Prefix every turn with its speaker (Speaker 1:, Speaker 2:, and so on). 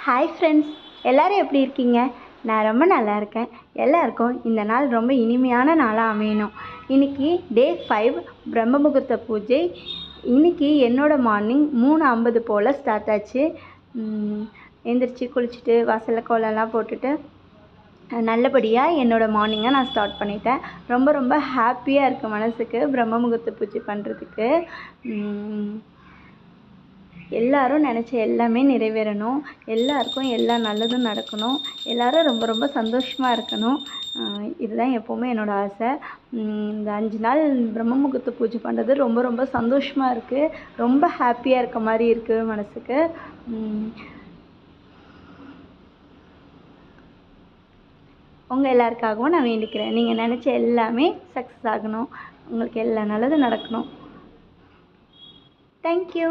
Speaker 1: Hi friends, எல்லோரும் எப்படி இருக்கீங்க? நான் ரொம்ப நல்லா இருக்கேன். எல்லாருக்கும் இந்த நாள் ரொம்ப இனிமையான நாளாக அமையணும். இன்றைக்கி டே 5 பிரம்ம முகூர்த்த பூஜை. இன்றைக்கி என்னோடய மார்னிங் 3:50 போல் ஸ்டார்ட் ஆச்சு. எந்திரிச்சு குளிச்சுட்டு வாசலில் கோலம்லாம் போட்டுட்டு நல்லபடியாக என்னோடய மார்னிங்கை நான் ஸ்டார்ட் பண்ணிட்டேன். ரொம்ப ரொம்ப ஹாப்பியாக இருக்குது மனதுக்கு பிரம்ம முகூர்த்த பூஜை பண்ணுறதுக்கு. எல்லாரும் நினச்ச எல்லாமே நிறைவேறணும், எல்லாருக்கும் எல்லா நல்லதும் நடக்கணும், எல்லோரும் ரொம்ப ரொம்ப சந்தோஷமாக இருக்கணும். இதுதான் எப்போவுமே என்னோடய ஆசை. இந்த 5 நாள் பிரம்ம முகூர்த்த பூஜை பண்ணுறது ரொம்ப ரொம்ப சந்தோஷமாக இருக்குது. ரொம்ப ஹாப்பியாக இருக்க மாதிரி இருக்குது மனதுக்கு. உங்கள் எல்லாருக்காகவும் நான் வேண்டிக்கிறேன். நீங்கள் நினச்ச எல்லாமே சக்ஸஸ் ஆகணும், உங்களுக்கு எல்லா நல்லதும் நடக்கணும். தேங்க்யூ.